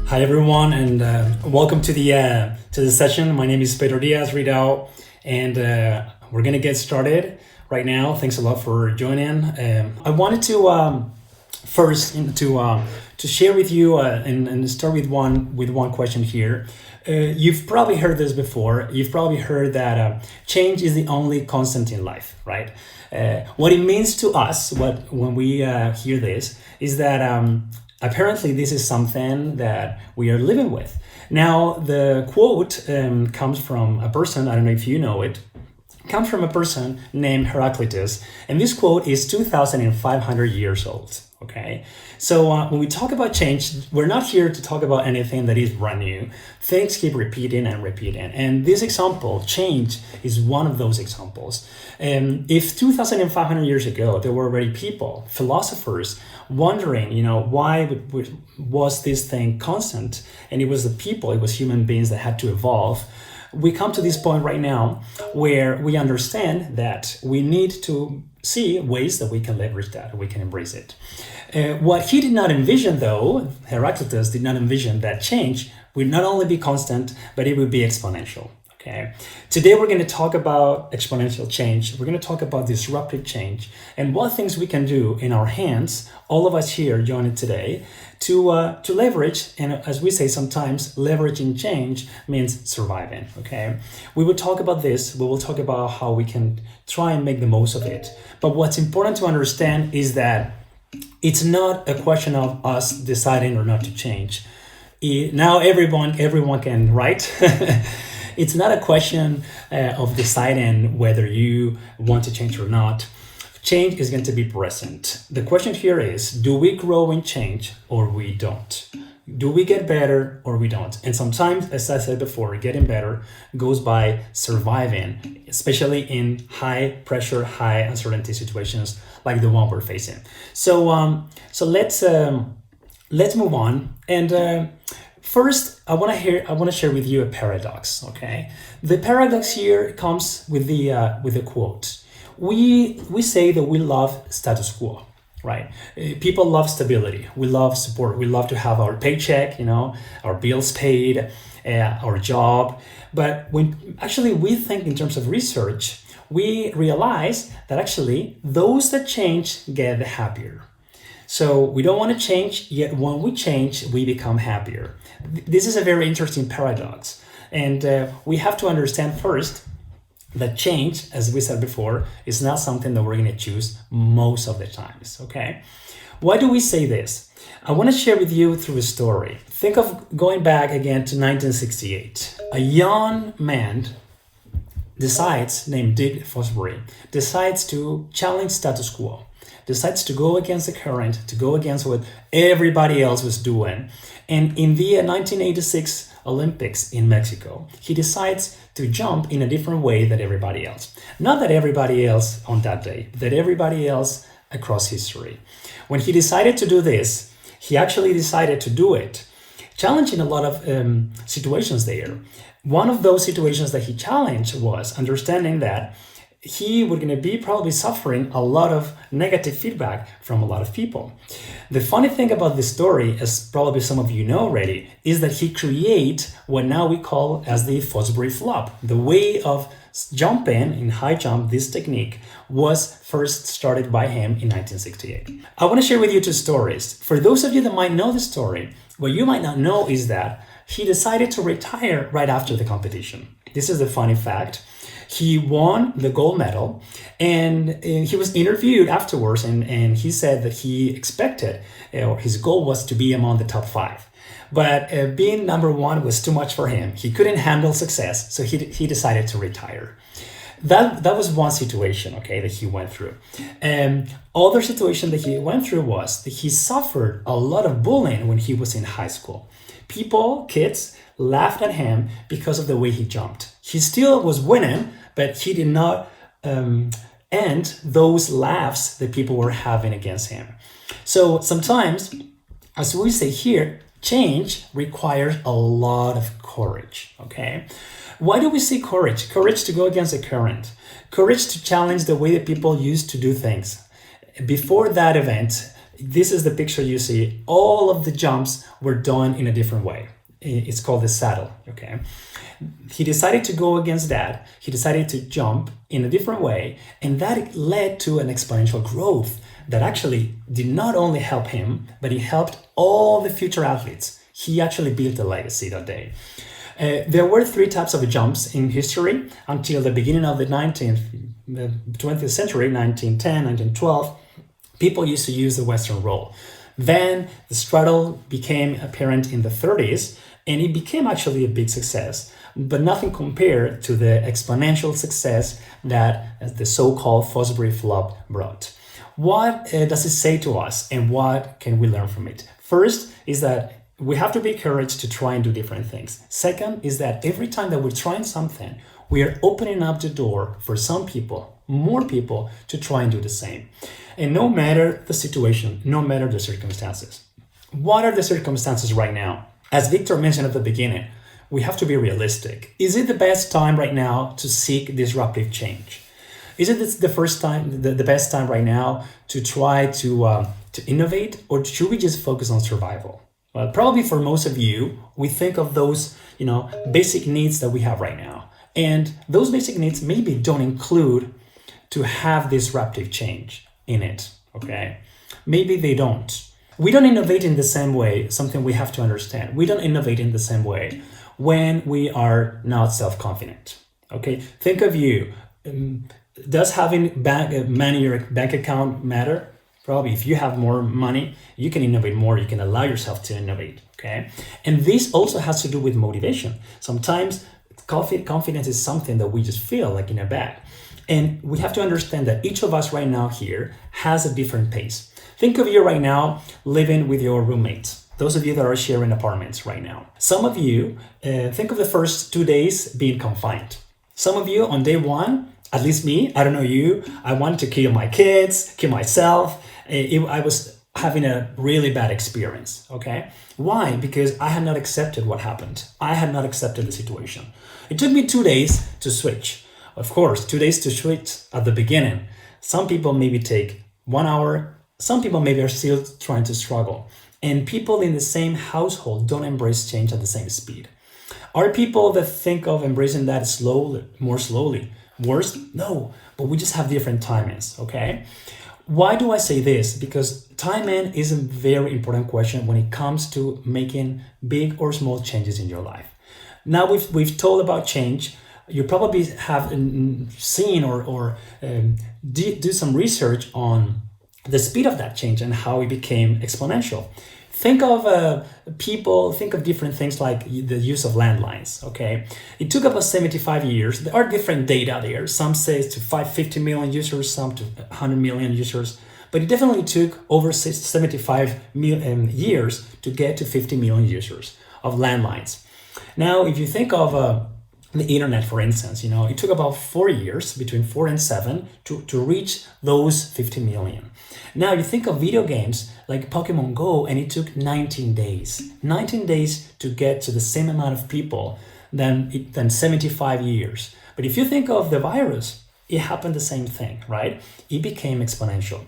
Hi everyone, and welcome to the session. My name is Pedro Díaz, Ridao, and we're gonna get started right now. Thanks a lot for joining. I wanted to first to share with you and start with one question here. You've probably heard this before. You've probably heard that change is the only constant in life, right? What it means to us, when we hear this, is that apparently this is something that we are living with. Now, the quote comes from a person, I don't know if you know it, comes from a person named Heraclitus, and this quote is 2,500 years old, okay? So when we talk about change, we're not here to talk about anything that is brand new. Things keep repeating and repeating, and this example, change, is one of those examples. If 2,500 years ago, there were already people, philosophers, wondering, why was this thing constant? And it was the people, it was human beings that had to evolve. We come to this point right now where we understand that we need to see ways that we can leverage that, we can embrace it. What he did not envision, though, Heraclitus did not envision that change would not only be constant, but it would be exponential. Okay. Today we're going to talk about exponential change. We're going to talk about disruptive change and what things we can do in our hands, all of us here joining today, to leverage. And as we say sometimes, leveraging change means surviving. Okay. We will talk about this. We will talk about how we can try and make the most of it. But what's important to understand is that it's not a question of us deciding or not to change. Now everyone can write. It's not a question of deciding whether you want to change or not. Change is going to be present. The question here is, do we grow in change or we don't? Do we get better or we don't? And sometimes, as I said before, getting better goes by surviving, especially in high pressure, high uncertainty situations like the one we're facing. So let's move on. And first, I want to share with you a paradox. Okay, the paradox here comes with the quote. We say that we love status quo, right? People love stability. We love support. We love to have our paycheck, our bills paid, our job. But when actually we think in terms of research, we realize that actually those that change get happier. So we don't want to change, yet when we change, we become happier. This is a very interesting paradox. And we have to understand first that change, as we said before, is not something that we're going to choose most of the times, okay? Why do we say this? I want to share with you through a story. Think of going back again to 1968. A young man named Dick Fosbury, decides to challenge status quo. Decides to go against the current, to go against what everybody else was doing. And in the 1986 Olympics in Mexico, he decides to jump in a different way than everybody else. Not that everybody else on that day, that everybody else across history. When he decided to do this, he actually decided to do it, challenging a lot of situations there. One of those situations that he challenged was understanding that he was going to be probably suffering a lot of negative feedback from a lot of people. The funny thing about this story, as probably some of you know already, is that he created what now we call as the Fosbury flop. The way of jumping in high jump, this technique, was first started by him in 1968. I want to share with you two stories. For those of you that might know the story, what you might not know is that he decided to retire right after the competition. This is a funny fact. He won the gold medal, and he was interviewed afterwards, and he said that he expected, his goal was to be among the top 5. But being number 1 was too much for him. He couldn't handle success, so he decided to retire. That was one situation, okay, that he went through. Other situation that he went through was that he suffered a lot of bullying when he was in high school. Kids, laughed at him because of the way he jumped. He still was winning, but he did not end those laughs that people were having against him. So sometimes, as we say here, change requires a lot of courage, okay? Why do we say courage? Courage to go against the current. Courage to challenge the way that people used to do things. Before that event, This is the picture you see. All of the jumps were done in a different way. It's called the saddle, okay? He decided to go against that. He decided to jump in a different way, and that led to an exponential growth that actually did not only help him, but it helped all the future athletes. He actually built a legacy that day. There were 3 types of jumps in history until the beginning of the 20th century, 1910, 1912. People used to use the Western roll. Then the straddle became apparent in the 30s, and it became actually a big success, but nothing compared to the exponential success that the so-called Fosbury flop brought. What does it say to us, and what can we learn from it? First is that we have to be courage to try and do different things. Second is that every time that we're trying something, we are opening up the door for some people, more people, to try and do the same. And no matter the situation, no matter the circumstances. What are the circumstances right now? As Victor mentioned at the beginning, we have to be realistic. Is it the best time right now to seek disruptive change? Is it the first time, the best time right now to try to innovate, or should we just focus on survival? Well, probably for most of you, we think of those, basic needs that we have right now. And those basic needs maybe don't include to have disruptive change in it, okay? Maybe they don't. We don't innovate in the same way, something we have to understand. We don't innovate in the same way when we are not self-confident, okay? Think of you. Does having money in your bank account matter? Probably. If you have more money, you can innovate more. You can allow yourself to innovate, okay? And this also has to do with motivation. Sometimes confidence is something that we just feel like in a bag. And we have to understand that each of us right now here has a different pace. Think of you right now living with your roommates. Those of you that are sharing apartments right now. Some of you, think of the first 2 days being confined. Some of you on day 1, at least me, I don't know you, I wanted to kill my kids, kill myself. I was having a really bad experience, okay? Why? Because I had not accepted what happened. I had not accepted the situation. It took me 2 days to switch. Of course, 2 days to switch at the beginning. Some people maybe take 1 hour. Some people maybe are still trying to struggle. And people in the same household don't embrace change at the same speed. Are people that think of embracing that more slowly? Worse? No, but we just have different timings, okay? Why do I say this? Because timing is a very important question when it comes to making big or small changes in your life. Now we've told about change. You probably have seen or do some research on the speed of that change and how it became exponential. Think of think of different things like the use of landlines, okay? It took about 75 years. There are different data there. Some say to 50 million users, some to 100 million users, but it definitely took over 75 years to get to 50 million users of landlines. Now, if you think of the internet, for instance, it took about 4 years, between 4 and 7, to reach those 50 million. Now you think of video games like Pokemon Go, and it took 19 days. 19 days to get to the same amount of people than 75 years. But if you think of the virus, it happened the same thing, right? It became exponential.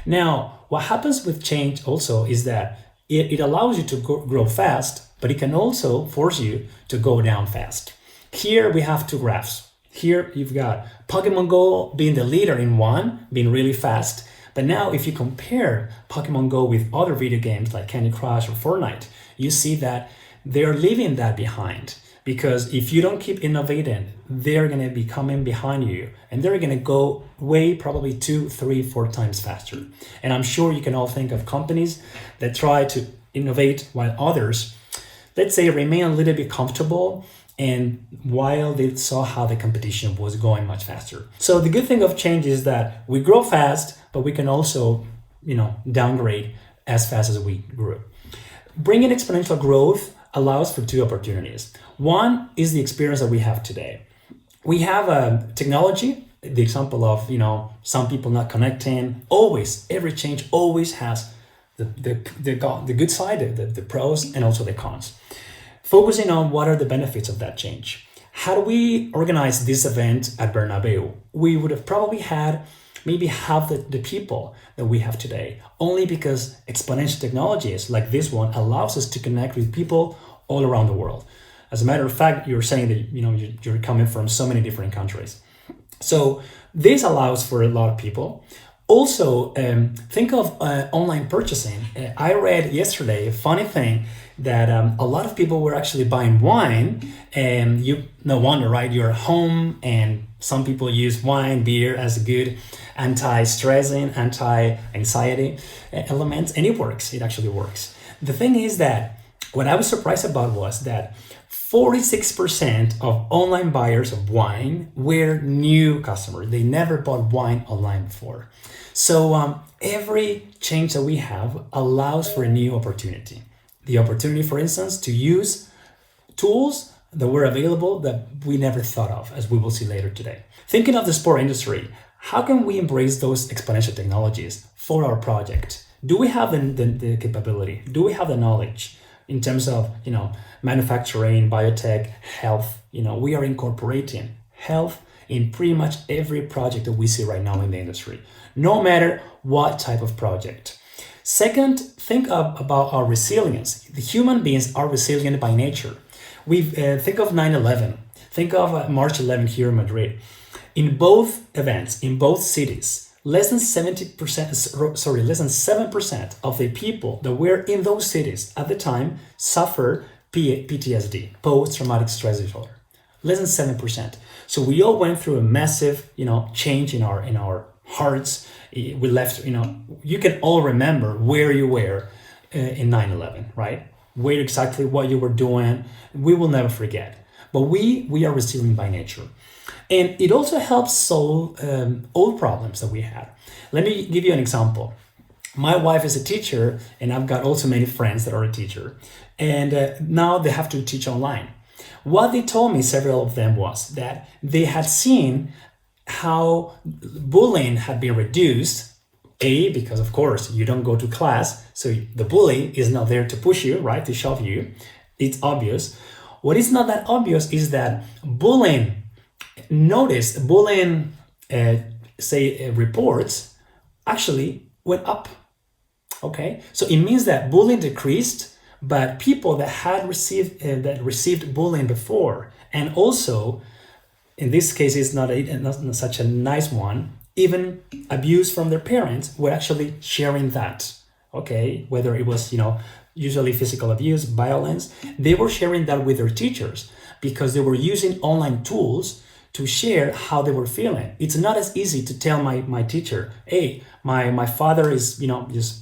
Now, what happens with change also is that it allows you to grow fast, but it can also force you to go down fast. Here we have 2 graphs. Here you've got Pokemon Go being the leader in one, being really fast. But now if you compare Pokemon Go with other video games like Candy Crush or Fortnite, you see that they're leaving that behind. Because if you don't keep innovating, they're going to be coming behind you and they're going to go way probably 2, 3, 4 times faster. And I'm sure you can all think of companies that try to innovate while others, let's say, remain a little bit comfortable and while they saw how the competition was going much faster. So the good thing of change is that we grow fast, but we can also, downgrade as fast as we grew. Bringing exponential growth allows for 2 opportunities. One is the experience that we have today. We have a technology, the example of, some people not connecting. Always, every change always has the good side, the pros and also the cons. Focusing on what are the benefits of that change. Had we organized this event at Bernabeu, we would have probably had maybe half the people that we have today, only because exponential technologies like this one allows us to connect with people all around the world. As a matter of fact, you're saying that you're coming from so many different countries. So this allows for a lot of people. Also, think of online purchasing. I read yesterday a funny thing that a lot of people were actually buying wine, and no wonder, right? You're at home, and some people use wine, beer as a good anti-stressing, anti-anxiety element, and it works. It actually works. The thing is that what I was surprised about was that 46% of online buyers of wine were new customers. They never bought wine online before. So every change that we have allows for a new opportunity. The opportunity, for instance, to use tools that were available that we never thought of, as we will see later today. Thinking of the sport industry, how can we embrace those exponential technologies for our project? Do we have the capability? Do we have the knowledge? In terms of, manufacturing, biotech, health, we are incorporating health in pretty much every project that we see right now in the industry, no matter what type of project. Second, think about our resilience. The human beings are resilient by nature. Think of 9/11. Think of March 11 here in Madrid. In both events, in both cities, less than 7% of the people that were in those cities at the time suffer PTSD, post-traumatic stress disorder. Less than 7%. So we all went through a massive, change in our hearts. We left, you can all remember where you were in 9/11, right? Where exactly what you were doing. We will never forget. But we are resilient by nature. And it also helps solve old problems that we had. Let me give you an example. My wife is a teacher, and I've got also many friends that are a teacher. And now they have to teach online. What they told me, several of them, was that they had seen how bullying had been reduced. Because of course you don't go to class, so the bully is not there to push you, right, to shove you. It's obvious. What is not that obvious is that bullying reports actually went up. Okay, so it means that bullying decreased, but people that had received bullying before, and also in this case it's not such a nice one, even abuse from their parents, were actually sharing that. Okay, whether it was usually physical abuse, violence, they were sharing that with their teachers because they were using online tools to share how they were feeling. It's not as easy to tell my teacher, hey, my father is, just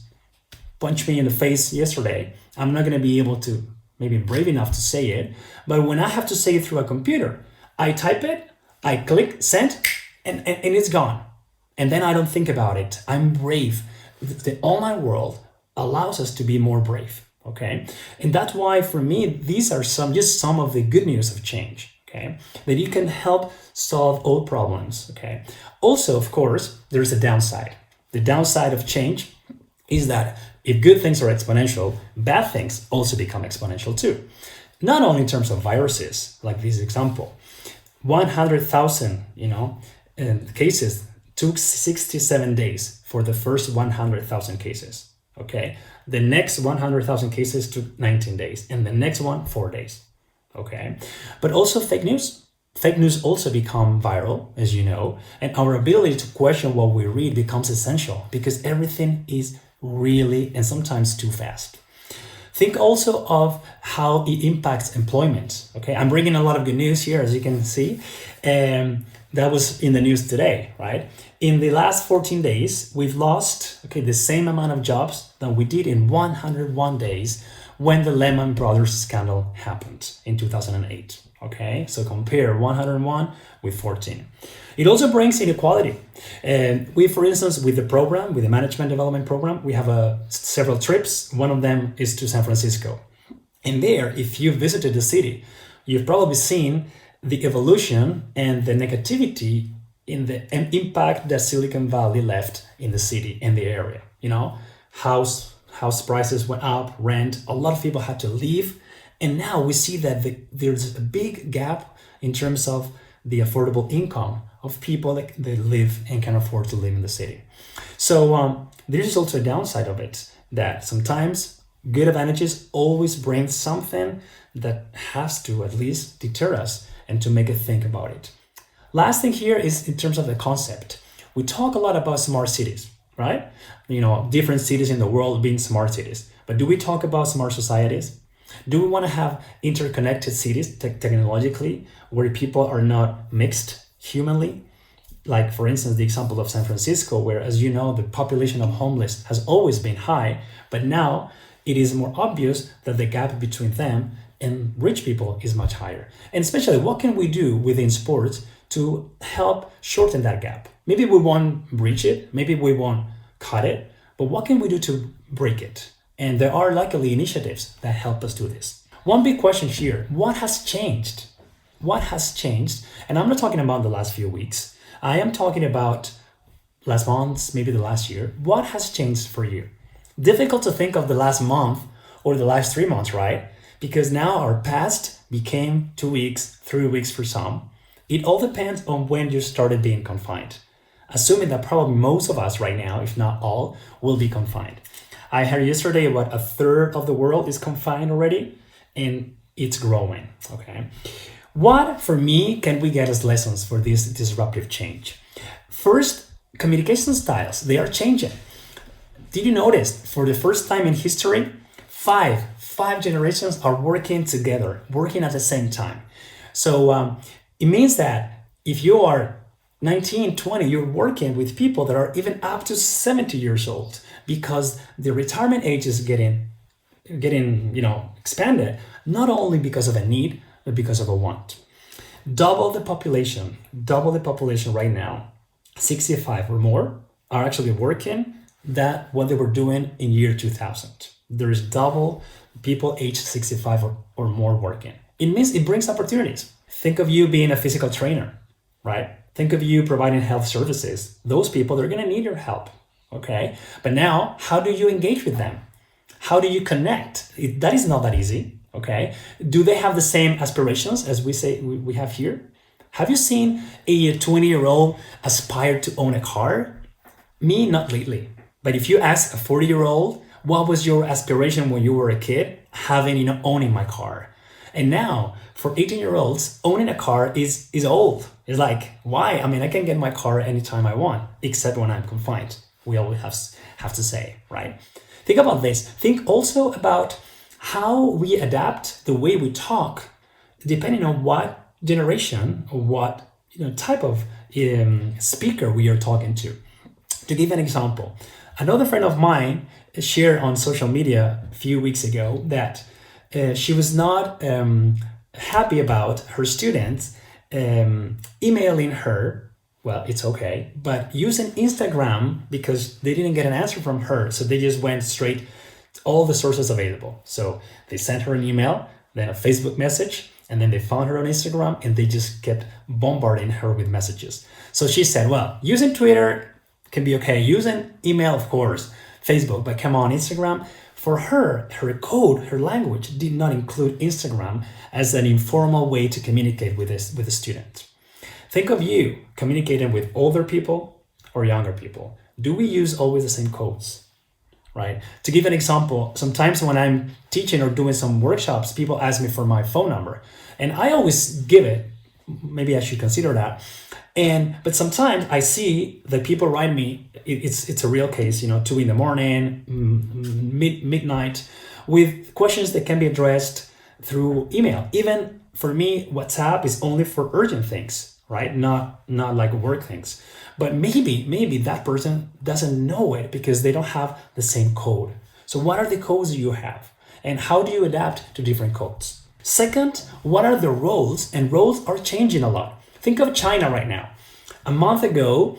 punched me in the face yesterday. I'm not going to be able to, maybe brave enough to say it. But when I have to say it through a computer, I type it, I click send, and it's gone. And then I don't think about it. I'm brave. The online world allows us to be more brave. Okay. And that's why for me, these are some of the good news of change. Okay, that you can help solve old problems. Okay. Also, of course, there's a downside. The downside of change is that if good things are exponential, bad things also become exponential too. Not only in terms of viruses, like this example, 100,000, cases took 67 days for the first 100,000 cases. Okay. The next 100,000 cases took 19 days, and the next one 4 days. Okay, but also fake news. Fake news also become viral, as you know, and our ability to question what we read becomes essential because everything is really and sometimes too fast. Think also of how it impacts employment. Okay, I'm bringing a lot of good news here, as you can see, and that was in the news today, right? In the last 14 days, we've lost the same amount of jobs that we did in 101 days when the Lehman Brothers scandal happened in 2008. Okay, so compare 101 with 14. It also brings inequality. We, for instance, with the management development program, we have several trips. One of them is to San Francisco. And there, if you visited the city, you've probably seen the evolution and the negativity in the impact that Silicon Valley left in the city and the area. House prices went up, rent, a lot of people had to leave. And now we see that there's a big gap in terms of the affordable income of people that live and can afford to live in the city. So there is also a downside of it, that sometimes good advantages always bring something that has to at least deter us and to make us think about it. Last thing here is in terms of the concept. We talk a lot about smart cities, right? Different cities in the world being smart cities. But do we talk about smart societies? Do we want to have interconnected cities technologically where people are not mixed humanly? Like, for instance, the example of San Francisco, where, as you know, the population of homeless has always been high, but now it is more obvious that the gap between them and rich people is much higher. And especially, what can we do within sports to help shorten that gap? Maybe we won't breach it, maybe we won't cut it, but what can we do to break it? And there are luckily initiatives that help us do this. One big question here, what has changed? What has changed? And I'm not talking about the last few weeks. I am talking about last months, maybe the last year. What has changed for you? Difficult to think of the last month or the last 3 months, right? Because now our past became 2 weeks, 3 weeks for some. It all depends on when you started being confined. Assuming that probably most of us right now, if not all, will be confined. I heard yesterday a third of the world is confined already, and it's growing, okay? What, for me, can we get as lessons for this disruptive change? First, communication styles, they are changing. Did you notice, for the first time in history, five generations are working together, working at the same time. So it means that if you are 19, 20, you're working with people that are even up to 70 years old, because the retirement age is getting expanded, not only because of a need, but because of a want. Double the population right now, 65 or more, are actually working that what they were doing in year 2000. There is double people aged 65 or more working. It means it brings opportunities. Think of you being a physical trainer, right? Think of you providing health services. Those people, they're going to need your help, okay? But now, how do you engage with them? How do you connect? That is not that easy, okay? Do they have the same aspirations as we have here? Have you seen a 20-year-old aspire to own a car? Me, not lately. But if you ask a 40-year-old, what was your aspiration when you were a kid? Owning my car. And now, for 18-year-olds, owning a car is old. It's like, why? I can get my car anytime I want, except when I'm confined. We always have to say, right? Think about this. Think also about how we adapt the way we talk, depending on what generation or what type of speaker we are talking to. To give an example, another friend of mine shared on social media a few weeks ago that she was not happy about her students emailing her. Well, it's okay, but using Instagram because they didn't get an answer from her, so they just went straight to all the sources available. So they sent her an email, then a Facebook message, and then they found her on Instagram, and they just kept bombarding her with messages. So she said, well, using Twitter can be okay, using email, of course, Facebook, but come on, Instagram. For her code, her language did not include Instagram as an informal way to communicate with a student. Think of you communicating with older people or younger people. Do we use always the same codes, right? To give an example, sometimes when I'm teaching or doing some workshops, people ask me for my phone number, and I always give it. Maybe I should consider that. But sometimes I see that people write me, it's a real case, 2 a.m, midnight, with questions that can be addressed through email. Even for me, WhatsApp is only for urgent things, right? Not like work things. But maybe that person doesn't know it because they don't have the same code. So what are the codes you have? And how do you adapt to different codes? Second, what are the roles? And roles are changing a lot. Think of China right now. A month ago,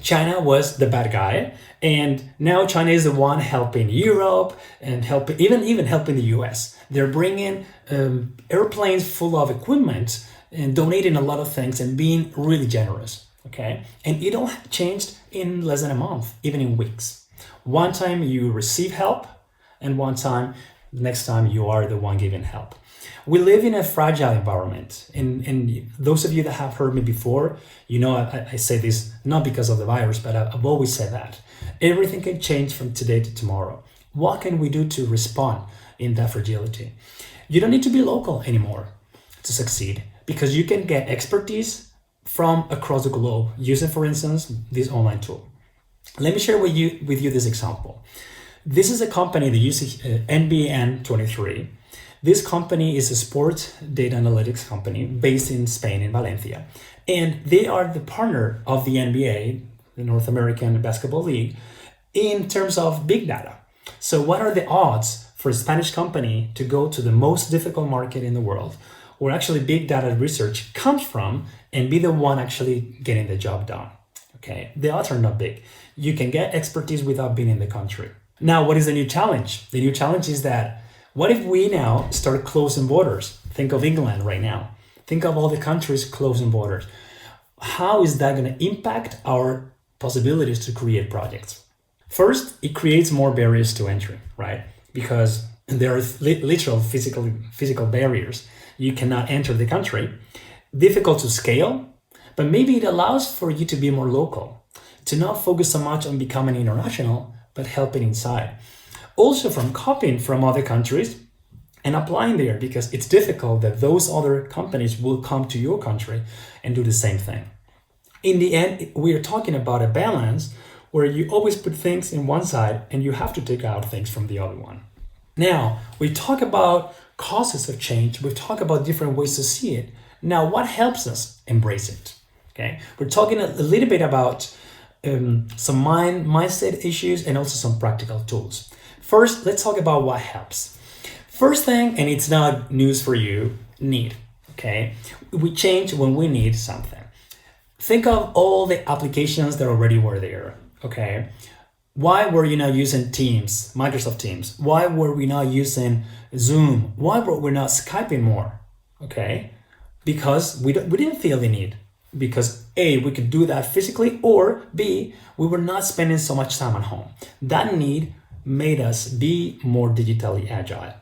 China was the bad guy, and now China is the one helping Europe and even helping the US. They're bringing airplanes full of equipment and donating a lot of things and being really generous, okay? And it all changed in less than a month, even in weeks. One time you receive help, and next time you are the one giving help. We live in a fragile environment. And those of you that have heard me before, I say this not because of the virus, but I've always said that. Everything can change from today to tomorrow. What can we do to respond in that fragility? You don't need to be local anymore to succeed, because you can get expertise from across the globe using, for instance, this online tool. Let me share with you this example. This is a company that uses NBN23. This company is a sports data analytics company based in Spain, in Valencia. And they are the partner of the NBA, the North American Basketball League, in terms of big data. So what are the odds for a Spanish company to go to the most difficult market in the world, where actually big data research comes from, and be the one actually getting the job done? Okay, the odds are not big. You can get expertise without being in the country. Now, what is the new challenge? The new challenge is that, what if we now start closing borders? Think of England right now. Think of all the countries closing borders. How is that going to impact our possibilities to create projects? First, it creates more barriers to entry, right? Because there are literal physical barriers. You cannot enter the country. Difficult to scale, but maybe it allows for you to be more local, to not focus so much on becoming international, but helping inside. Also from copying from other countries and applying there, because it's difficult that those other companies will come to your country and do the same thing. In the end, we are talking about a balance where you always put things in one side and you have to take out things from the other one. Now, we talk about causes of change. We talk about different ways to see it. Now, what helps us embrace it? Okay, we're talking a little bit about some mindset issues and also some practical tools. First, let's talk about what helps. First thing, and it's not news for you, need. Okay, we change when we need something. Think of all the applications that already were there. Okay, why were you not using Teams, Microsoft Teams? Why were we not using Zoom? Why were we not Skyping more? Okay, because we didn't feel the need. Because A, we could do that physically, or B, we were not spending so much time at home. That need made us be more digitally agile.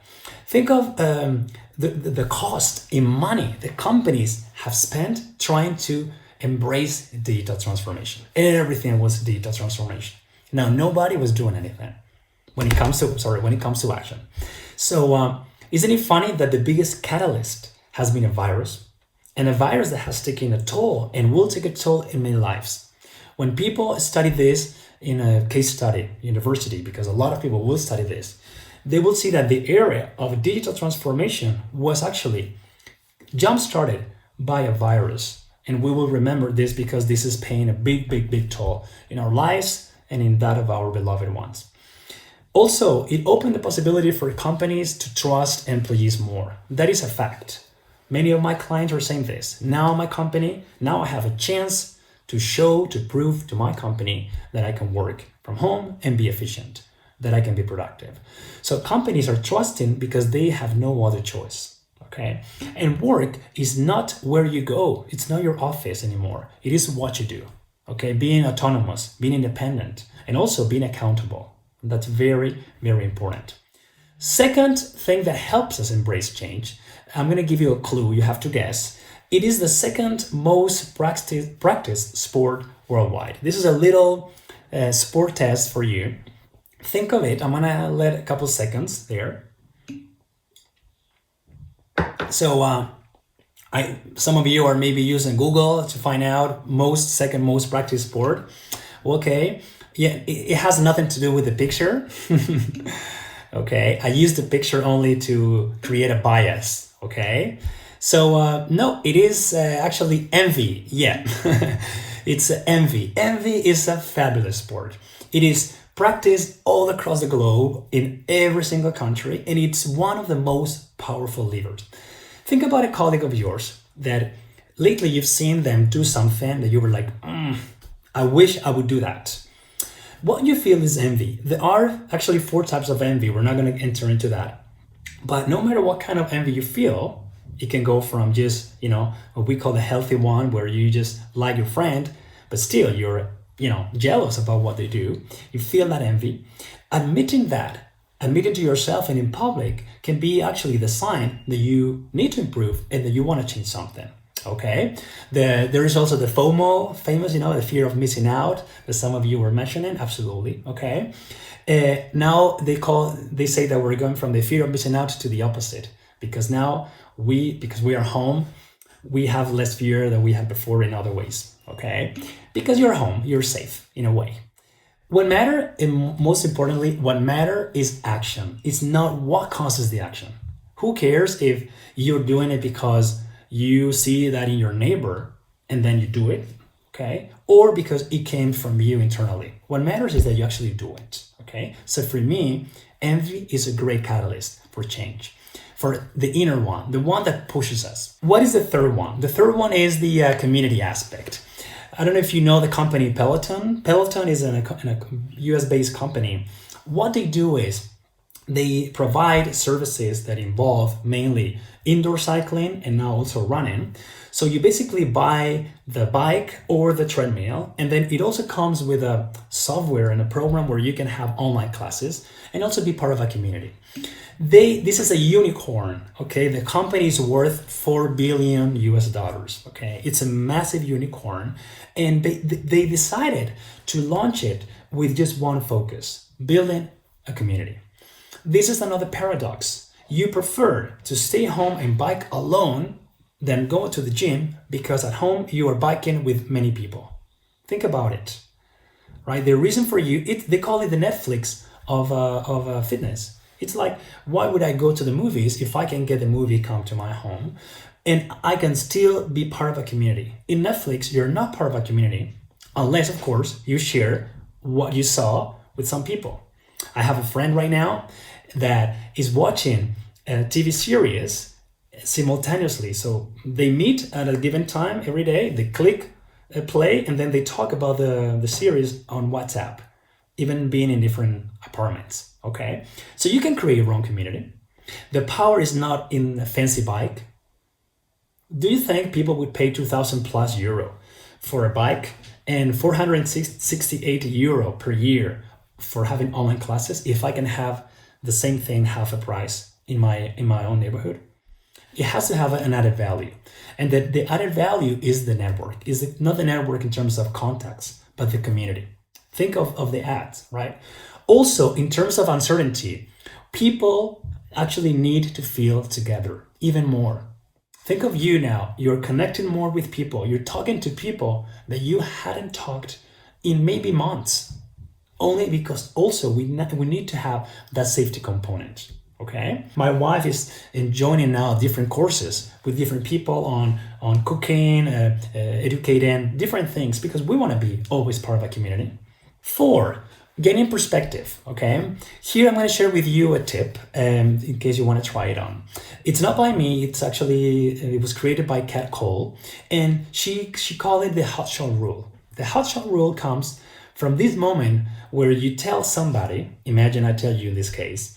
Think of the cost in money that companies have spent trying to embrace digital transformation. Everything was digital transformation. Now, nobody was doing anything when it comes to action. So isn't it funny that the biggest catalyst has been a virus? And a virus that has taken a toll and will take a toll in many lives. When people study this in a case study, university, because a lot of people will study this, they will see that the area of digital transformation was actually jump-started by a virus. And we will remember this because this is paying a big toll in our lives and in that of our beloved ones. Also, it opened the possibility for companies to trust employees more. That is a fact. Many of my clients are saying this. Now I have a chance to prove to my company that I can work from home and be efficient, that I can be productive. So companies are trusting because they have no other choice, okay? And work is not where you go. It's not your office anymore. It is what you do, okay? Being autonomous, being independent, and also being accountable. That's very, very important. Second thing that helps us embrace change, I'm going to give you a clue, you have to guess. It is the second most practiced sport worldwide. This is a little sport test for you. Think of it. I'm going to let a couple seconds there. So some of you are maybe using Google to find out second most practiced sport. Okay. Yeah, it has nothing to do with the picture. Okay, I use the picture only to create a bias, okay? So, no, it is actually envy, yeah. It's envy. Envy is a fabulous sport. It is practiced all across the globe in every single country, and it's one of the most powerful levers. Think about a colleague of yours that lately you've seen them do something that you were like, I wish I would do that. What you feel is envy. There are actually 4 types of envy. We're not going to enter into that. But no matter what kind of envy you feel, it can go from just, what we call the healthy one, where you just like your friend, but still you're, jealous about what they do. You feel that envy. Admitting that Admitting to yourself and in public can be actually the sign that you need to improve and that you want to change something. Okay. There is also the FOMO, famous, the fear of missing out that some of you were mentioning. Absolutely. Okay. Now they say that we're going from the fear of missing out to the opposite, because now because we are home, we have less fear than we had before in other ways. Okay. Because you're home, you're safe in a way. What matter, and most importantly, what matter is action. It's not what causes the action. Who cares if you're doing it because you see that in your neighbor and then you do it, okay? Or because it came from you internally. What matters is that you actually do it, okay? So for me, envy is a great catalyst for change, for the inner one, the one that pushes us. What is the third one? The third one is the community aspect. I don't know if you know the company Peloton. Peloton is a US-based company. What they do is they provide services that involve mainly indoor cycling and now also running. So you basically buy the bike or the treadmill, and then it also comes with a software and a program where you can have online classes and also be part of a community. This is a unicorn, okay? The company is worth $4 billion US, okay? It's a massive unicorn, and they decided to launch it with just one focus: building a community. This is another paradox. You prefer to stay home and bike alone than go to the gym because at home you are biking with many people. Think about it, right? The reason for you, they call it the Netflix of fitness. It's like, why would I go to the movies if I can get the movie come to my home and I can still be part of a community? In Netflix, you're not part of a community unless, of course, you share what you saw with some people. I have a friend right now that is watching a TV series simultaneously. So they meet at a given time every day, they click play, and then they talk about the series on WhatsApp, even being in different apartments. Okay, so you can create your own community. The power is not in a fancy bike. Do you think people would pay 2,000 plus euro for a bike and 468 euro per year for having online classes if I can have the same thing half a price in my own neighborhood? It has to have an added value, and the added value is the network. Is not the network in terms of contacts, but the community. Think of the ads, right? Also, in terms of uncertainty, people actually need to feel together even more. Think of you now. You're connecting more with people. You're talking to people that you hadn't talked in maybe months, only because also we need to have that safety component. Okay, my wife is joining now different courses with different people on cooking, educating, different things, because we want to be always part of a community. 4, gaining perspective. Okay, here I'm going to share with you a tip in case you want to try it on. It's not by me. It was created by Kat Cole, and she called it the hotshot rule. The hotshot rule comes from this moment where you tell somebody. Imagine I tell you in this case.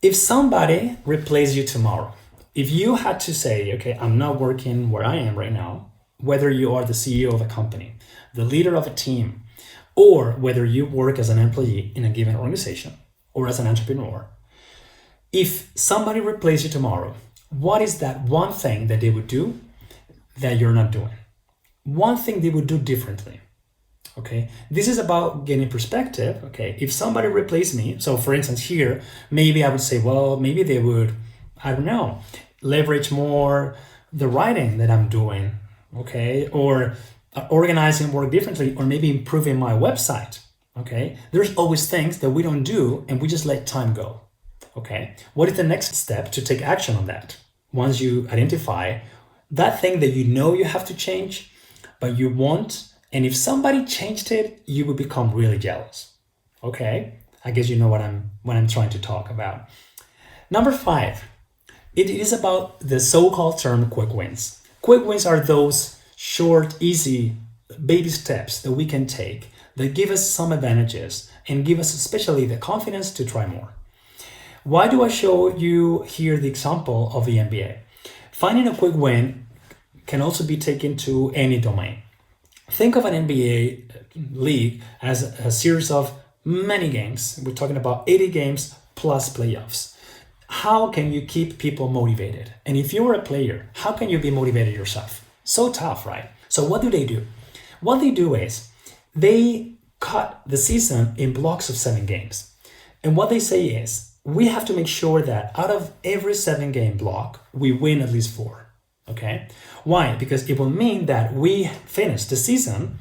If somebody replaces you tomorrow, if you had to say, okay, I'm not working where I am right now, whether you are the CEO of a company, the leader of a team, or whether you work as an employee in a given organization or as an entrepreneur, if somebody replaces you tomorrow, what is that one thing that they would do that you're not doing? One thing they would do differently. Okay, this is about gaining perspective. Okay, if somebody replaced me, so for instance here, maybe I would say, well, maybe they would, I don't know, leverage more the writing that I'm doing, okay, or organizing work differently, or maybe improving my website. Okay, there's always things that we don't do and we just let time go. Okay, what is the next step to take action on that? Once you identify that thing that you know you have to change, but you won't. And if somebody changed it, you would become really jealous. Okay, I guess you know what I'm trying to talk about. Number 5, it is about the so-called term quick wins. Quick wins are those short, easy baby steps that we can take that give us some advantages and give us especially the confidence to try more. Why do I show you here the example of the NBA? Finding a quick win can also be taken to any domain. Think of an NBA league as a series of many games. We're talking about 80 games plus playoffs. How can you keep people motivated? And if you're a player, how can you be motivated yourself? So tough, right? So what do? What they do is they cut the season in blocks of 7 games. And what they say is, we have to make sure that out of every 7-game block, we win at least 4. Okay? Why? Because it will mean that we finish the season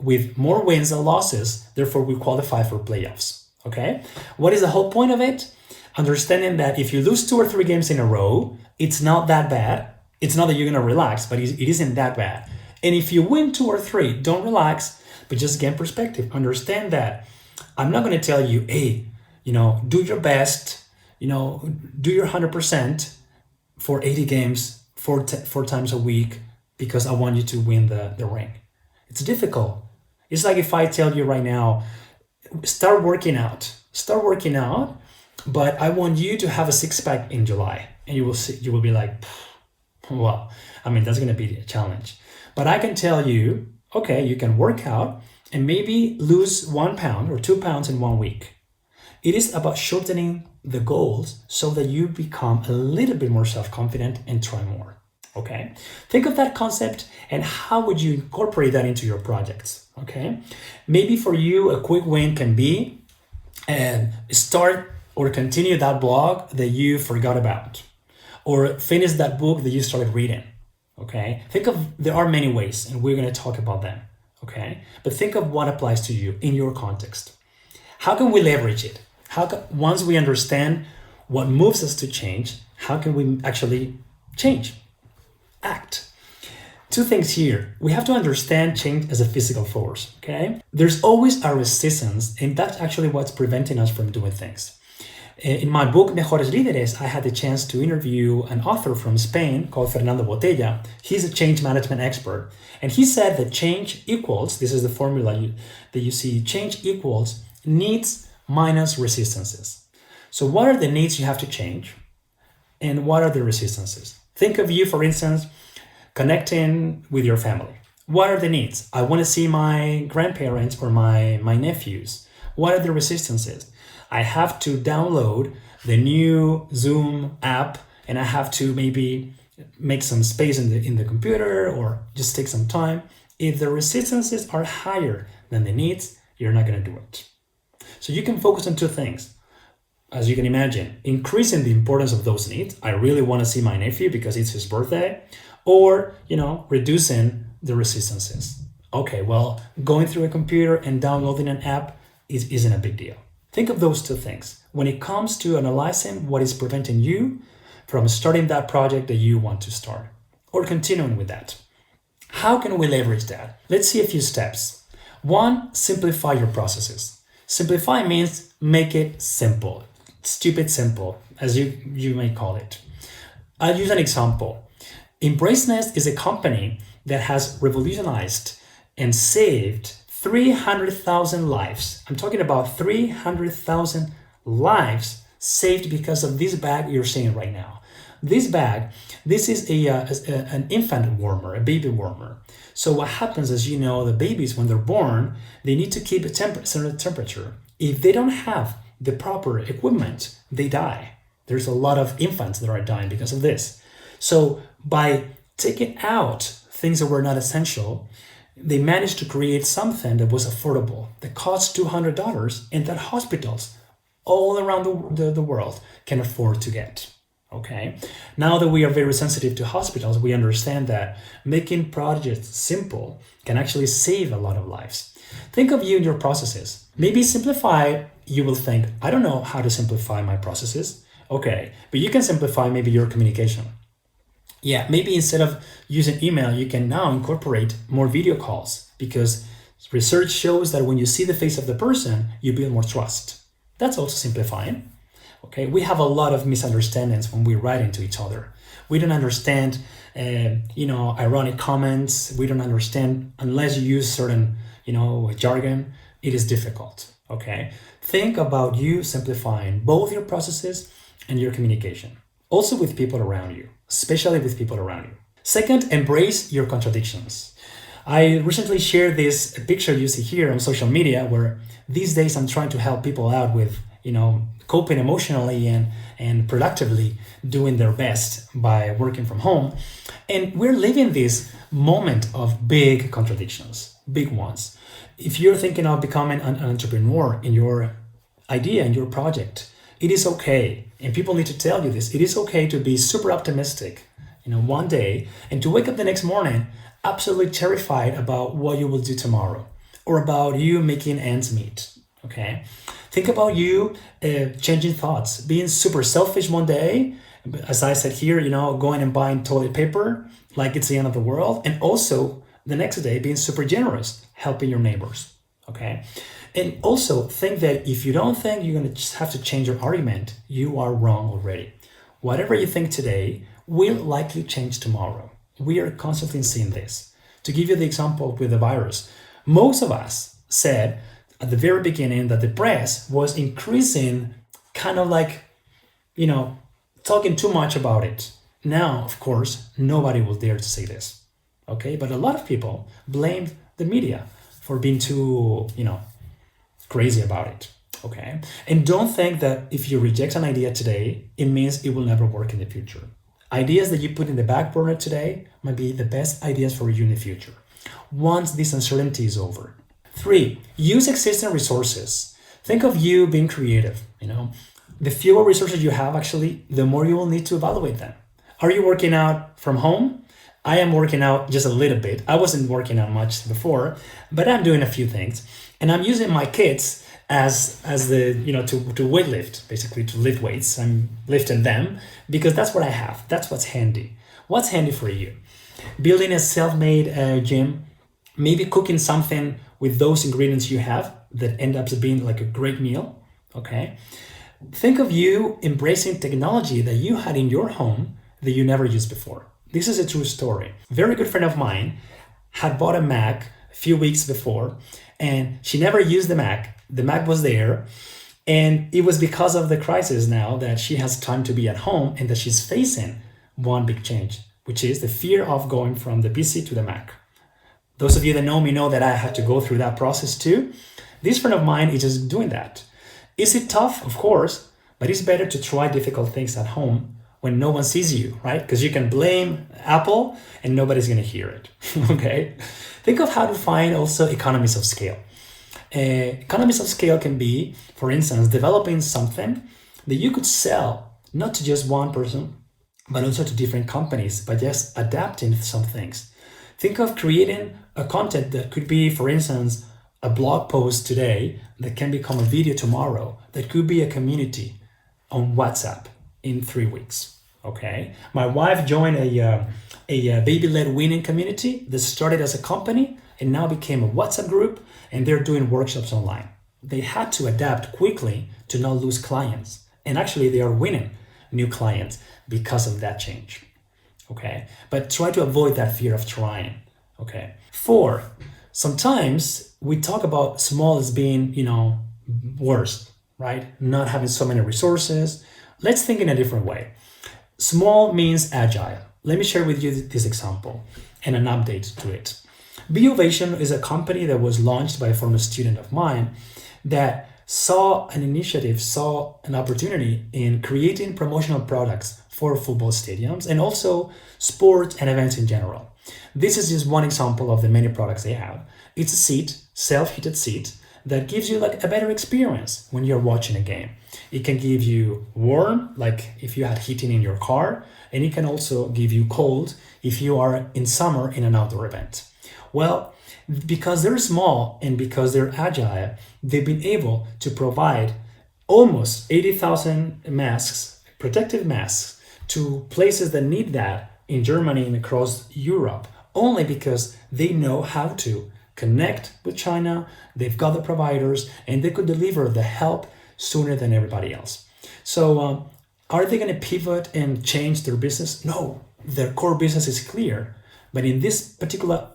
with more wins than losses, therefore we qualify for playoffs. Okay? What is the whole point of it? Understanding that if you lose 2 or 3 games in a row, it's not that bad. It's not that you're gonna relax, but it isn't that bad. And if you win 2 or 3, don't relax, but just gain perspective. Understand that I'm not gonna tell you, hey, do your best, do your 100% for 80 games, 4 times a week, because I want you to win the ring. It's difficult. It's like if I tell you right now, start working out, but I want you to have a 6-pack in July, and you will be like, well, that's going to be a challenge. But I can tell you, okay, you can work out and maybe lose 1 pound or 2 pounds in 1 week. It is about shortening the goals so that you become a little bit more self-confident and try more. Okay? Think of that concept and how would you incorporate that into your projects? Okay? Maybe for you, a quick win can be start or continue that blog that you forgot about, or finish that book that you started reading. Okay? There are many ways, and we're going to talk about them. Okay? But think of what applies to you in your context. How can we leverage it? Once we understand what moves us to change, how can we actually change? Act. 2 things here. We have to understand change as a physical force, okay? There's always a resistance, and that's actually what's preventing us from doing things. In my book, Mejores Líderes, I had the chance to interview an author from Spain called Fernando Botella. He's a change management expert. And he said that change equals, this is the formula that you see, change equals needs minus resistances. So what are the needs you have to change? And what are the resistances? Think of you, for instance, connecting with your family. What are the needs? I want to see my grandparents or my nephews. What are the resistances? I have to download the new Zoom app, and I have to maybe make some space in the computer, or just take some time. If the resistances are higher than the needs, you're not going to do it. So you can focus on 2 things. As you can imagine, increasing the importance of those needs. I really want to see my nephew because it's his birthday, or, reducing the resistances. Okay, well, going through a computer and downloading an app isn't a big deal. Think of those 2 things when it comes to analyzing what is preventing you from starting that project that you want to start, or continuing with that. How can we leverage that? Let's see a few steps. 1, simplify your processes. Simplify means make it simple, stupid simple, as you may call it. I'll use an example. Embrace Nest is a company that has revolutionized and saved 300,000 lives. I'm talking about 300,000 lives saved because of this bag you're seeing right now. This bag, this is an infant warmer, a baby warmer. So what happens is, the babies, when they're born, they need to keep a certain temperature. If they don't have the proper equipment, they die. There's a lot of infants that are dying because of this. So by taking out things that were not essential, they managed to create something that was affordable, that cost $200, and that hospitals all around the world can afford to get. Okay. Now that we are very sensitive to hospitals, we understand that making projects simple can actually save a lot of lives. Think of you and your processes. Maybe simplify, you will think, I don't know how to simplify my processes. Okay, but you can simplify maybe your communication. Yeah, maybe instead of using email, you can now incorporate more video calls, because research shows that when you see the face of the person, you build more trust. That's also simplifying. Okay, we have a lot of misunderstandings when we write into each other. We don't understand, ironic comments. We don't understand unless you use certain, jargon. It is difficult. Okay, think about you simplifying both your processes and your communication. Also with people around you, especially with people around you. Second, embrace your contradictions. I recently shared this picture you see here on social media, where these days I'm trying to help people out with coping emotionally and productively, doing their best by working from home. And we're living this moment of big contradictions, big ones. If you're thinking of becoming an entrepreneur in your idea, in your project, it is okay. And people need to tell you this. It is okay to be super optimistic, one day, and to wake up the next morning absolutely terrified about what you will do tomorrow or about you making ends meet. Okay? Think about you changing thoughts, being super selfish one day, as I said here, going and buying toilet paper like it's the end of the world, and also the next day being super generous, helping your neighbors. Okay? And also think that if you don't think you're going to just have to change your argument, you are wrong already. Whatever you think today will likely change tomorrow. We are constantly seeing this. To give you the example with the virus, most of us said at the very beginning that the press was increasing, kind of like, talking too much about it. Now, of course, nobody will dare to say this. Okay, but a lot of people blamed the media for being too, crazy about it. Okay, and don't think that if you reject an idea today, it means it will never work in the future. Ideas that you put in the back burner today might be the best ideas for you in the future, once this uncertainty is over. 3, use existing resources. Think of you being creative. The fewer resources you have, actually, the more you will need to evaluate them. Are you working out from home? I am working out just a little bit. I wasn't working out much before, but I'm doing a few things. And I'm using my kids as the, to weight lift, basically to lift weights. I'm lifting them because that's what I have. That's what's handy. What's handy for you? Building a self-made gym, maybe cooking something with those ingredients you have that end up being like a great meal. Okay. Think of you embracing technology that you had in your home that you never used before. This is a true story. A very good friend of mine had bought a Mac a few weeks before, and she never used the Mac. The Mac was there, and it was because of the crisis now that she has time to be at home and that she's facing one big change, which is the fear of going from the PC to the Mac. Those of you that know me know that I had to go through that process too. This friend of mine is just doing that. Is it tough? Of course, but it's better to try difficult things at home when no one sees you, right? Because you can blame Apple and nobody's going to hear it, okay? Think of how to find also economies of scale. Economies of scale can be, for instance, developing something that you could sell not to just one person, but also to different companies by just adapting some things. Think of creating a content that could be, for instance, a blog post today that can become a video tomorrow, that could be a community on WhatsApp in 3 weeks. Okay, my wife joined a baby-led winning community that started as a company and now became a WhatsApp group, and they're doing workshops online. They had to adapt quickly to not lose clients, and actually they are winning new clients because of that change. Okay, but try to avoid that fear of trying. Okay. 4, sometimes we talk about small as being, worst, right? Not having so many resources. Let's think in a different way. Small means agile. Let me share with you this example and an update to it. Beovation is a company that was launched by a former student of mine that saw an opportunity in creating promotional products for football stadiums and also sports and events in general. This is just one example of the many products they have. It's a seat, self-heated seat, that gives you like a better experience when you're watching a game. It can give you warm, like if you had heating in your car, and it can also give you cold if you are in summer in an outdoor event. Well, because they're small and because they're agile, they've been able to provide almost 80,000 masks, protective masks, to places that need that in Germany and across Europe, only because they know how to connect with China, they've got the providers, and they could deliver the help sooner than everybody else. So are they going to pivot and change their business? No, their core business is clear. But in this particular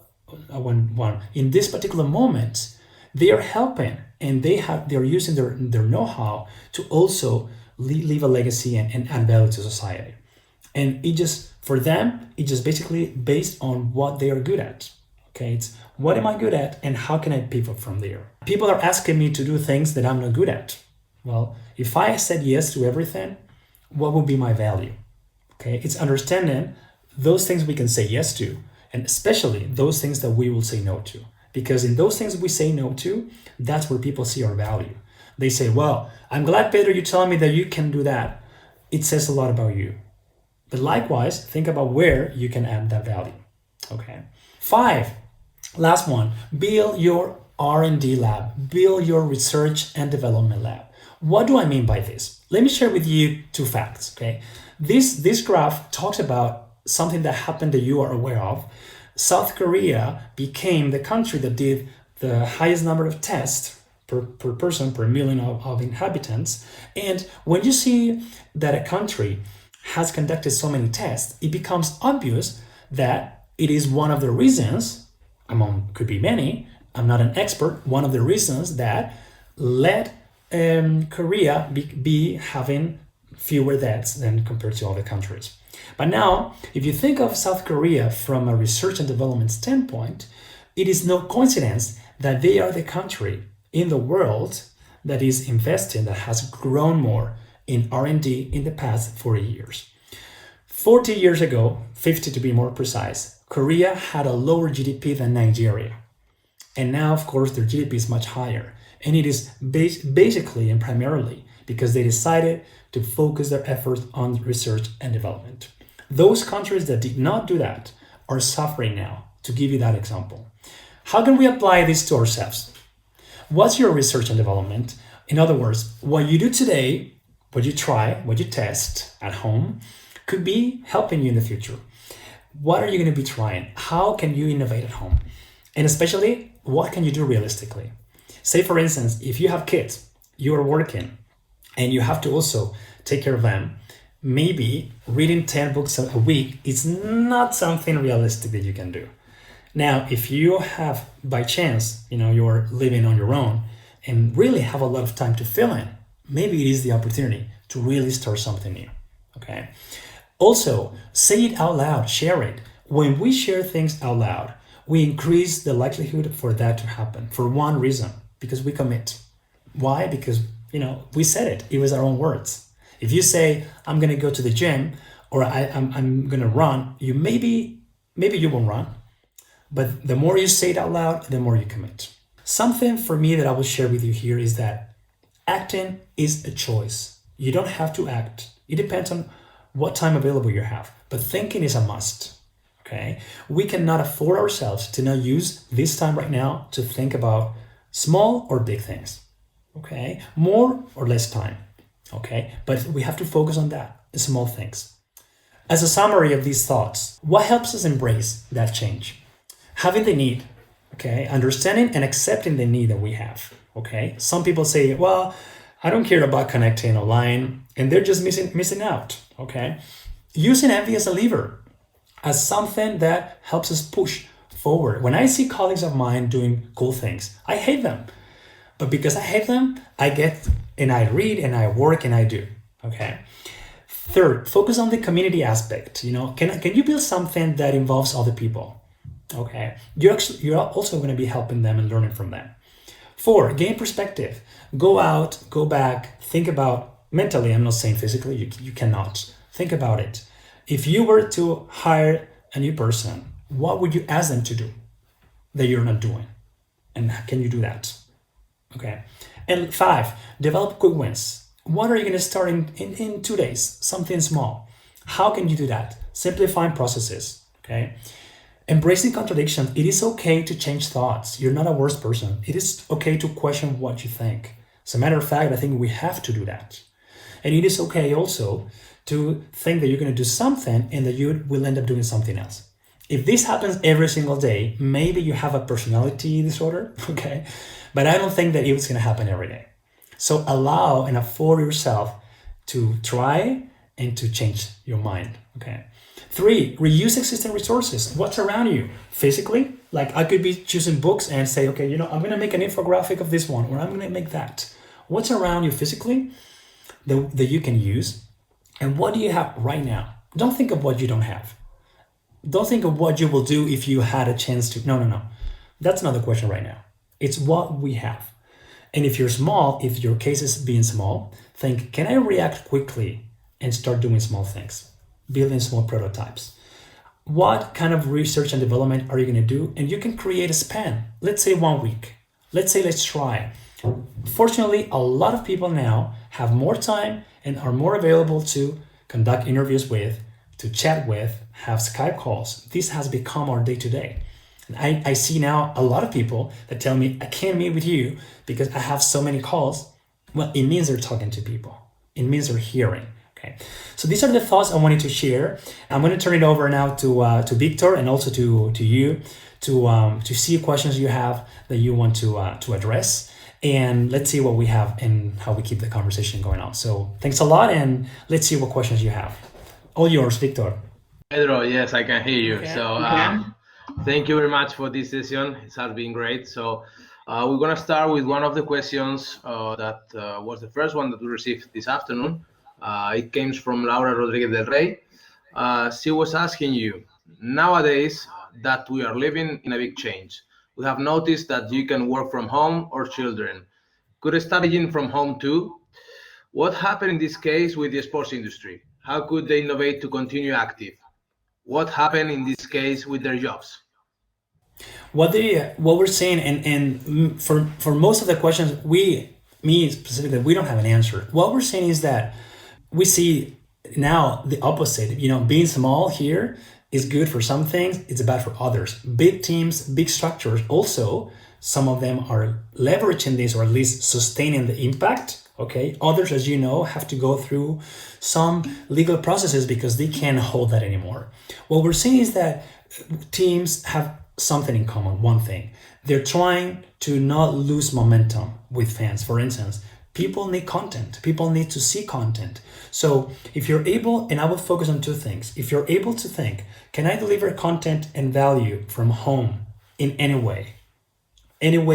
moment, they are helping, and they're using their know-how to also leave a legacy and add value to society. And for them, it's just basically based on what they are good at. Okay, it's what am I good at and how can I pivot from there? People are asking me to do things that I'm not good at. Well, if I said yes to everything, what would be my value? Okay, it's understanding those things we can say yes to, and especially those things that we will say no to. Because in those things we say no to, that's where people see our value. They say, well, I'm glad, Pedro, you're telling me that you can do that. It says a lot about you. But likewise, think about where you can add that value. Okay. 5, last one, build your R&D lab, build your research and development lab. What do I mean by this? Let me share with you 2 facts, okay? This graph talks about something that happened that you are aware of. South Korea became the country that did the highest number of tests per person, per million of inhabitants. And when you see that a country has conducted so many tests, it becomes obvious that it is one of the reasons, among could be many, I'm not an expert, one of the reasons that led Korea be having fewer deaths than compared to other countries. But now, if you think of South Korea from a research and development standpoint, it is no coincidence that they are the country in the world that is investing, that has grown more in R&D in the past 40 years. 40 years ago, 50 to be more precise, Korea had a lower GDP than Nigeria. And now, of course, their GDP is much higher. And it is basically and primarily because they decided to focus their efforts on research and development. Those countries that did not do that are suffering now, to give you that example. How can we apply this to ourselves? What's your research and development? In other words, what you do today, what you try, what you test at home, could be helping you in the future. What are you going to be trying? How can you innovate at home? And especially, what can you do realistically? Say, for instance, if you have kids, you are working, and you have to also take care of them, maybe reading 10 books a week is not something realistic that you can do. Now, if you have, by chance, you're living on your own and really have a lot of time to fill in, maybe it is the opportunity to really start something new, okay? Also, say it out loud, share it. When we share things out loud, we increase the likelihood for that to happen for one reason, because we commit. Why? Because, we said it. It was our own words. If you say, I'm going to go to the gym, or I'm going to run, maybe you won't run. But the more you say it out loud, the more you commit. Something for me that I will share with you here is that acting is a choice. You don't have to act. It depends on what time available you have. But thinking is a must. Okay? We cannot afford ourselves to not use this time right now to think about small or big things. Okay? More or less time. Okay? But we have to focus on that, the small things. As a summary of these thoughts, what helps us embrace that change? Having the need, okay? Understanding and accepting the need that we have, okay? Some people say, well, I don't care about connecting online, and they're just missing out, okay? Using envy as a lever, as something that helps us push forward. When I see colleagues of mine doing cool things, I hate them. But because I hate them, I read and I work and I do, okay? Third, focus on the community aspect. Can you build something that involves other people? Okay, you're also going to be helping them and learning from them. 4, gain perspective. Go out, go back, think about mentally. I'm not saying physically. You cannot think about it. If you were to hire a new person, what would you ask them to do that you're not doing, and can you do that? Okay, and 5, develop quick wins. What are you going to start in 2 days? Something small. How can you do that? Simplifying processes. Okay. Embracing contradictions. It is okay to change thoughts. You're not a worse person. It is okay to question what you think. As a matter of fact, I think we have to do that. And it is okay also to think that you're going to do something and that you will end up doing something else. If this happens every single day, maybe you have a personality disorder, okay? But I don't think that it's going to happen every day. So allow and afford yourself to try and to change your mind, okay? 3, reuse existing resources. What's around you physically? Like I could be choosing books and say, okay, I'm going to make an infographic of this one, or I'm going to make that. What's around you physically that you can use? And what do you have right now? Don't think of what you don't have. Don't think of what you will do if you had a chance to. No. That's not the question right now. It's what we have. And if you're small, if your case is being small, think, can I react quickly and start doing small things, building small prototypes? What kind of research and development are you going to do? And you can create a span. Let's say 1 week. Let's try. Fortunately, a lot of people now have more time and are more available to conduct interviews with, to chat with, have Skype calls. This has become our day to day. I see now a lot of people that tell me, I can't meet with you because I have so many calls. Well, it means they're talking to people. It means they're hearing. Okay. So these are the thoughts I wanted to share. I'm going to turn it over now to Victor and also to you to see questions you have that you want to address. And let's see what we have and how we keep the conversation going on. So thanks a lot, and let's see what questions you have. All yours, Victor. Pedro, yes, I can hear you. Okay. So thank you very much for this session. It has been great. So we're going to start with one of the questions that was the first one that we received this afternoon. It came from Laura Rodriguez del Rey. She was asking you, nowadays that we are living in a big change, we have noticed that you can work from home or children could study from home too. What happened in this case with the sports industry? How could they innovate to continue active? What happened in this case with their jobs? What we're saying, and for most of the questions, me specifically, we don't have an answer. What we're saying is that we see now the opposite. Being small here is good for some things, it's bad for others. Big teams, big structures, also, some of them are leveraging this or at least sustaining the impact. Okay, others, as you know, have to go through some legal processes because they can't hold that anymore. What we're seeing is that teams have something in common, one thing. They're trying to not lose momentum with fans. For instance, people need content. People need to see content. So if you're able, and I will focus on two things. If you're able to think, can I deliver content and value from home in any way,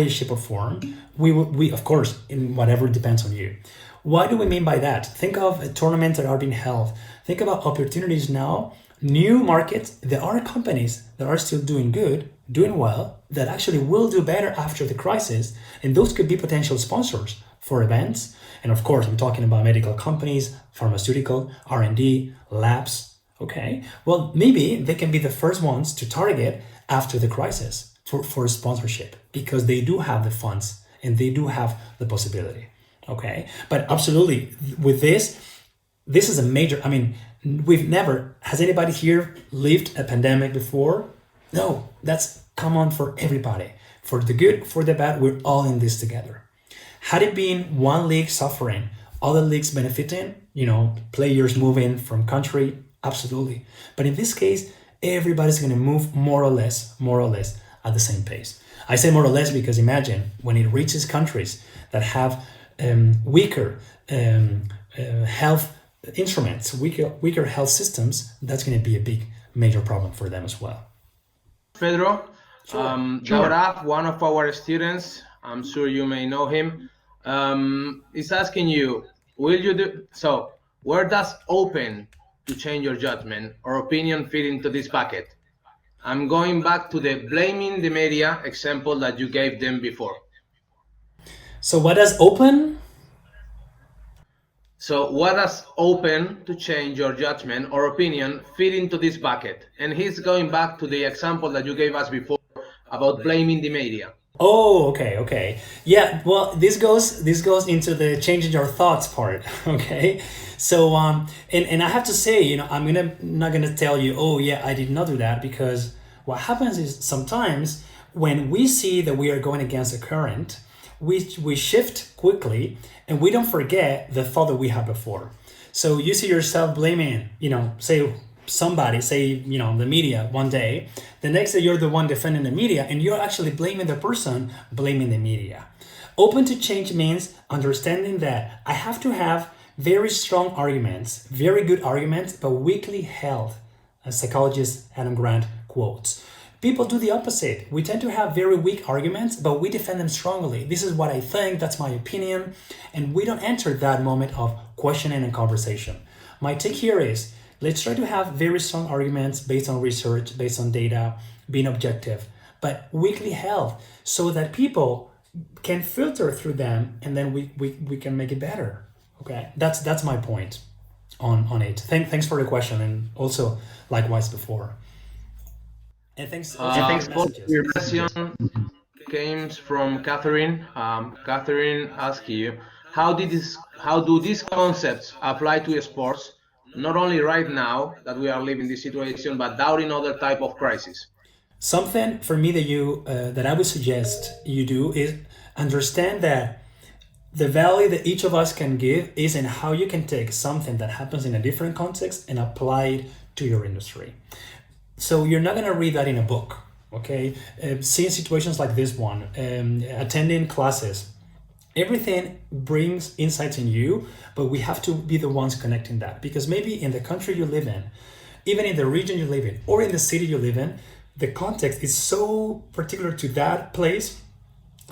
shape, or form? We of course, in whatever depends on you. What do we mean by that? Think of tournaments that are being held. Think about opportunities now, new markets. There are companies that are still doing good, doing well, that actually will do better after the crisis. And those could be potential sponsors for events. And of course, I'm talking about medical companies, pharmaceutical, R&D, labs. Okay, well, maybe they can be the first ones to target after the crisis for sponsorship because they do have the funds and they do have the possibility. Okay, but absolutely, with this is a major, has anybody here lived a pandemic before? No, that's common for everybody. For the good, for the bad, we're all in this together. Had it been one league suffering, other leagues benefiting, players moving from country, absolutely. But in this case, everybody's going to move more or less at the same pace. I say more or less because imagine when it reaches countries that have weaker health instruments, weaker health systems, that's going to be a big, major problem for them as well. Pedro, sure. One of our students, I'm sure you may know him, is asking you, will you do so? Where does open to change your judgment or opinion fit into this bucket? I'm going back to the blaming the media example that you gave them before. So what does open? So what does open to change your judgment or opinion fit into this bucket? And he's going back to the example that you gave us before about blaming the media. Oh, okay. Yeah, well, this goes into the changing your thoughts part, okay? So, and I have to say, I'm not gonna tell you, oh yeah, I did not do that, because what happens is sometimes when we see that we are going against the current, we shift quickly and we don't forget the thought that we had before. So you see yourself blaming, say the media one day, the next day you're the one defending the media and you're actually blaming the person blaming the media. Open to change means understanding that I have to have very strong arguments, very good arguments, but weakly held, as psychologist Adam Grant quotes. People do the opposite. We tend to have very weak arguments, but we defend them strongly. This is what I think, that's my opinion, and we don't enter that moment of questioning and conversation. My take here is, let's try to have very strong arguments based on research, based on data, being objective, but weakly held, so that people can filter through them, and then we can make it better. Okay, that's my point on it. Thanks for the question, and also likewise before. And thanks also for Thanks your for messages. your question. Came from Catherine. Catherine asks you, how do these concepts apply to sports, not only right now that we are living this situation, but during other type of crisis? Something for me that I would suggest you do is understand that the value that each of us can give is in how you can take something that happens in a different context and apply it to your industry. So you're not going to read that in a book, okay? Seeing situations like this one, attending classes, everything brings insights in you, but we have to be the ones connecting that, because maybe in the country you live in, even in the region you live in, or in the city you live in, the context is so particular to that place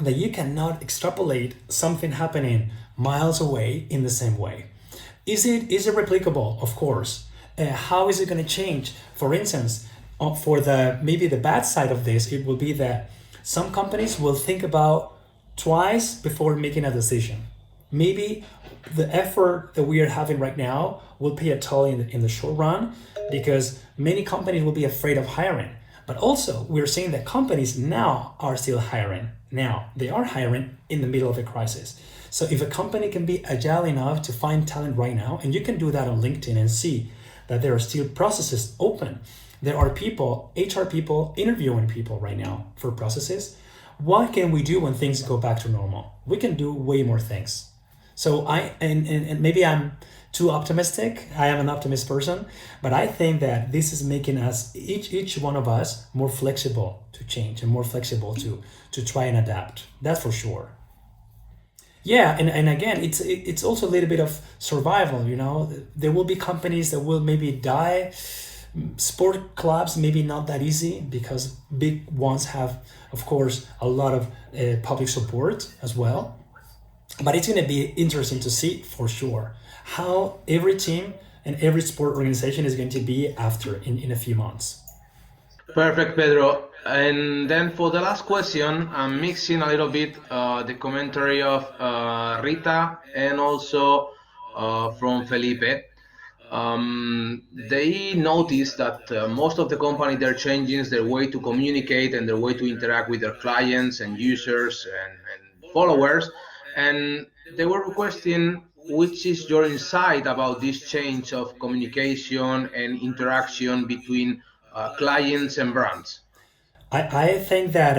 that you cannot extrapolate something happening miles away in the same way. Is it replicable? Of course. How is it going to change? For instance, for maybe the bad side of this, it will be that some companies will think about twice before making a decision. Maybe the effort that we are having right now will pay a toll in the short run, because many companies will be afraid of hiring. But also, we're seeing that companies now are still hiring. Now, they are hiring in the middle of a crisis. So if a company can be agile enough to find talent right now, and you can do that on LinkedIn and see that there are still processes open. There are people, HR people, interviewing people right now for processes. What can we do when things go back to normal? We can do way more things. So and maybe I'm too optimistic. I am an optimist person, but I think that this is making us, each one of us, more flexible to change and more flexible to try and adapt. That's for sure. Yeah, and again, it's also a little bit of survival. There will be companies that will maybe die. Sport clubs maybe not that easy, because big ones have, of course, a lot of public support as well. But it's going to be interesting to see for sure how every team and every sport organization is going to be after in a few months. Perfect, Pedro. And then for the last question, I'm mixing a little bit the commentary of Rita and also from Felipe. They noticed that most of the company, they're changing their way to communicate and their way to interact with their clients and users and followers. And they were requesting which is your insight about this change of communication and interaction between clients and brands. I think that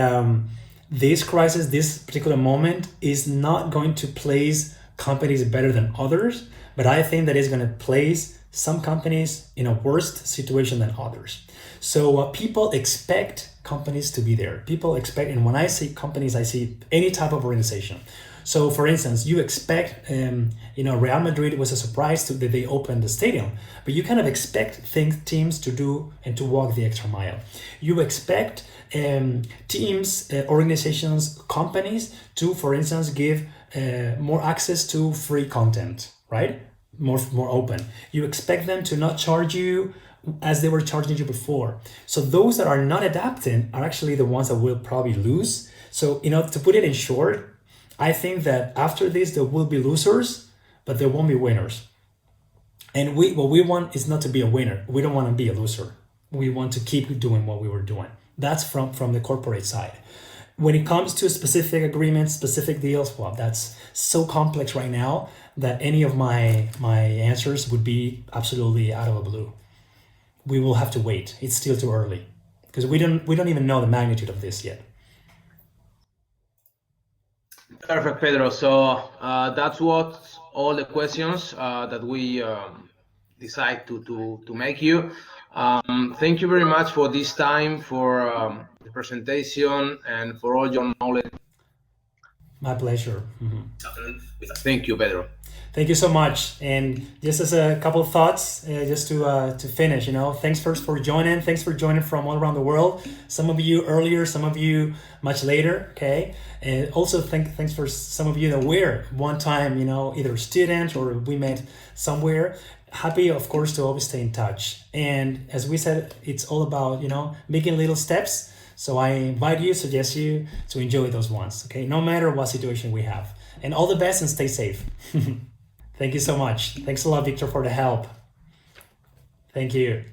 this crisis, this particular moment, is not going to place companies better than others, but I think that it's going to place some companies in a worse situation than others. So people expect companies to be there. People expect, and when I say companies, I see any type of organization. So, for instance, you expect, Real Madrid was a surprise that they opened the stadium, but you kind of expect teams to do and to walk the extra mile. You expect teams, organizations, companies to, for instance, give more access to free content, right? More open. You expect them to not charge you as they were charging you before. So those that are not adapting are actually the ones that will probably lose. So, to put it in short, I think that after this, there will be losers, but there won't be winners. And what we want is not to be a winner. We don't want to be a loser. We want to keep doing what we were doing. That's from the corporate side. When it comes to specific agreements, specific deals, well, that's so complex right now that any of my answers would be absolutely out of the blue. We will have to wait. It's still too early because we don't even know the magnitude of this yet. Perfect, Pedro. So that's what all the questions that we decide to make you. Thank you very much for this time, for the presentation, and for all your knowledge. My pleasure. Thank you, Pedro. Thank you so much. And just as a couple of thoughts, just to finish, thanks first for joining. Thanks for joining from all around the world. Some of you earlier, some of you much later. Okay. And also thanks for some of you that were one time, either student or we met somewhere. Happy, of course, to always stay in touch. And as we said, it's all about, making little steps. So I invite you, suggest you to enjoy those ones, okay? No matter what situation we have. And all the best and stay safe. Thank you so much. Thanks a lot, Victor, for the help. Thank you.